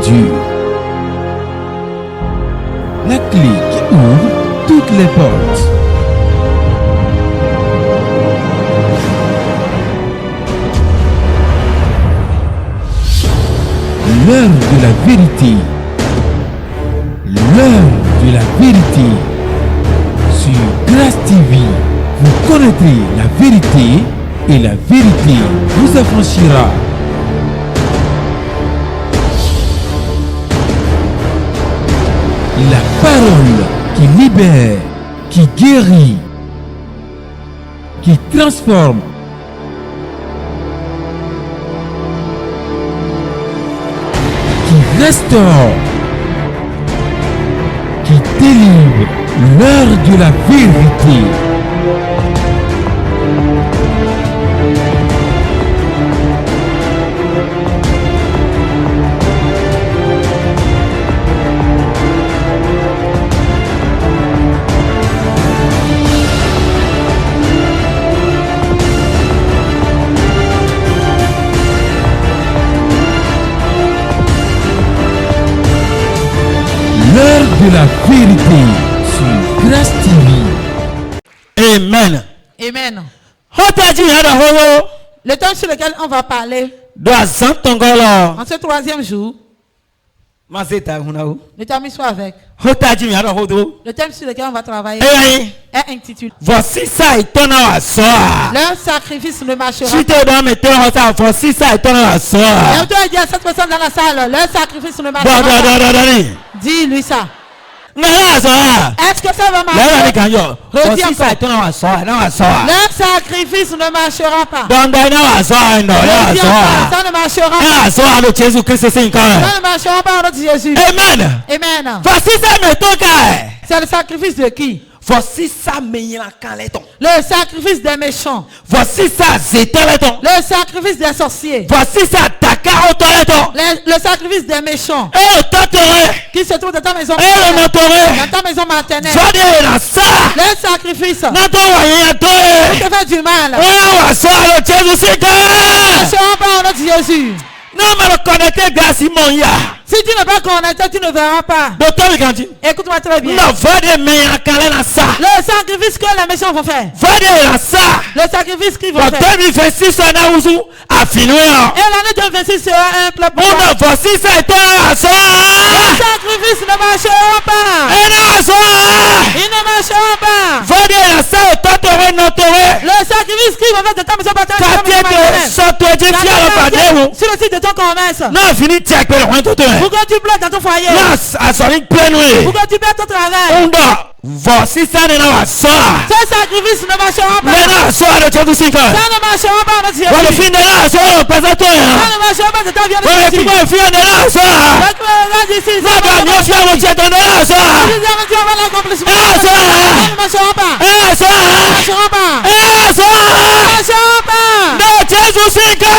Dieu. La clé qui ouvre toutes les portes. L'heure de la vérité. L'heure de la vérité. Sur Grâce TV, vous connaîtrez la vérité et la vérité vous affranchira. La parole qui libère, qui guérit, qui transforme. Qui restaure, qui délivre, l'heure de la vérité. L'heure de la vérité sur Grâce TV. Amen. Amen. Le Le temps sur lequel on va parler temps en ce troisième jour, le thème soit avec. Le thème sur lequel on va travailler est intitulé voici ça et ton leur sacrifice ne marchera si pas. tu dois mettre voici ça et ton Et on doit dire à cette personne dans la salle, leur sacrifice ne marchera pas. Dis-lui ça. Est-ce que ça va marcher? Redis encore. Leur sacrifice ne marchera pas. Redis encore. Ça ne marchera pas. Ça ne marchera pas au nom de Jésus. Amen. Amen. Voici ça mais ton C'est le sacrifice de qui? voici ça mais il a caleton. Le sacrifice des méchants. Voici ça zétaleton. Le sacrifice des sorciers. Voici ça takarotoleton. Le sacrifice des méchants Et le tatore. qui se trouve dans ta maison Et le maternelle. natore. Dans ta maison maternelle. Vade na ça. Le sacrifice Natore yatoe. qui te fait du mal. Oya wa so le Jésus c'est Ne sera pas au nom de Jésus. non mais le connecter grâce mon ya. Si tu n'es pas connecté, tu ne verras pas. Docteur Ganti. Écoute-moi très bien. Non vade mais ya kale na ça. Le sacrifice que les méchants vont faire. Vade na ça. Le sacrifice qu'ils vont Pour faire. 2026 na uzu afinu ya. Et l'année 2026 sera un plat pour On toi. a voici ça et toi Le so. sacrifice ne marchera pas. Et na so. Il ne marchera pas. Vade na ça et toi tore notore. Le sacrifice qu'ils vont faire de ta maison maternelle. Quartier de Sotoji Fialo Padeu. Sur le site de ton commerce. Non, fini check le roi tout. Pourquoi tu pleures dans ton foyer? Non, à son plein oui. Pourquoi tu perds ton travail? On doit voici ça ne va ça. Ce sacrifice ne marchera pas. Mais non, soit le Jésus c'est Ça ne marchera pas, notre Jésus. Voilà le fin de là, soit présente. Ça ne marchera pas de ta vie. Voilà le fin de là, soit. Regarde ici. Ça va bien faire le Jésus de là, soit. Tu vas l'accomplissement. Eh, Ça soit. ne marchera pas. Eh, Ça soit. ne marchera pas. Eh, Ça soit. ne marchera pas. Le Jésus c'est Au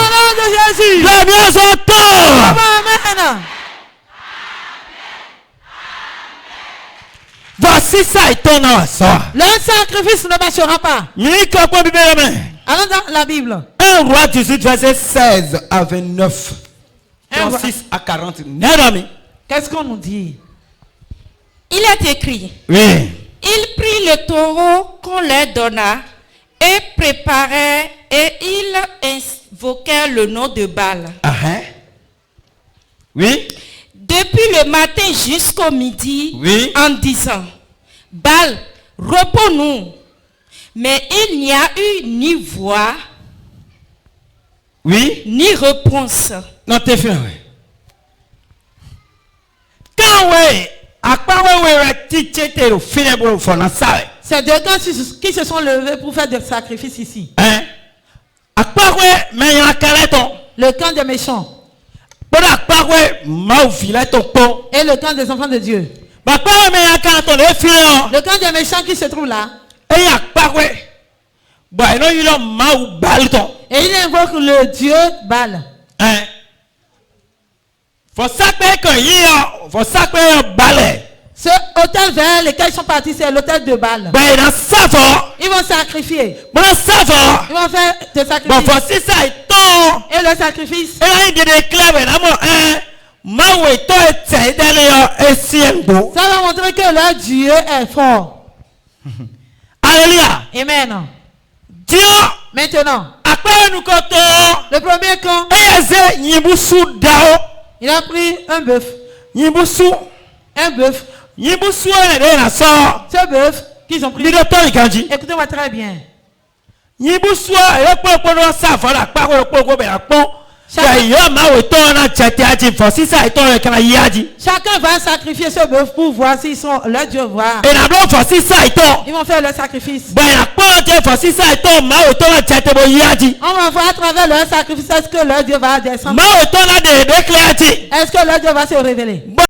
nom de Jésus. le mieux son temps. Amen. Voici ça et ton nom, ça. Le sacrifice ne marchera pas. Mika kwa Bible la main. Allons dans la Bible. 1 roi 18 verset 16 à 29. 36 à 40. Nérami. Qu'est-ce qu'on nous dit? Il est écrit, Oui. il prit le taureau qu'on leur donna et préparait et il invoquait le nom de Baal. Ah hein? Oui. Depuis le matin jusqu'au midi, Oui. en disant, Baal, repos-nous. Mais il n'y a eu ni voix, Oui. ni réponse. Non, t'es fait, oui. Quand oui, à quoi oui, teacher te le funèbre for na sabe. C'est deux gars qui se sont levés pour faire des sacrifices ici. Hein? À quoi oui, mais il y a un caleton. Le camp des méchants Pour à quoi oui, ma ou filet ton pont. et le camp des enfants de Dieu. Bah quoi oui, mais il y a un caleton, le filet. Le camp des méchants qui se trouve là. Et à quoi oui. Bah non, il a ma ou baleton. Et il invoque le Dieu Baal. Hein? Faut savoir que il y a, faut savoir balai. Ce hôtel vers lequel ils sont partis, c'est l'hôtel de Baal. Ben dans ça va. Ils vont sacrifier. Dans ça va. Ils vont faire des Bon, sacrifices. voici ça et ton. Et le sacrifice. Et là il y a des claves là moi hein. Ça va montrer que leur Dieu est fort. Alléluia. Amen. Dieu. Maintenant, le premier camp, il a pris un bœuf. Un bœuf. Ce bœuf qu'ils ont pris. Écoutez-moi très bien. Chacun va sacrifier ce bœuf pour voir s'ils sont leur Dieu voir. Ils vont faire leur sacrifice. On va voir à travers leur sacrifice est-ce que leur Dieu va descendre. Est-ce que leur Dieu va se révéler.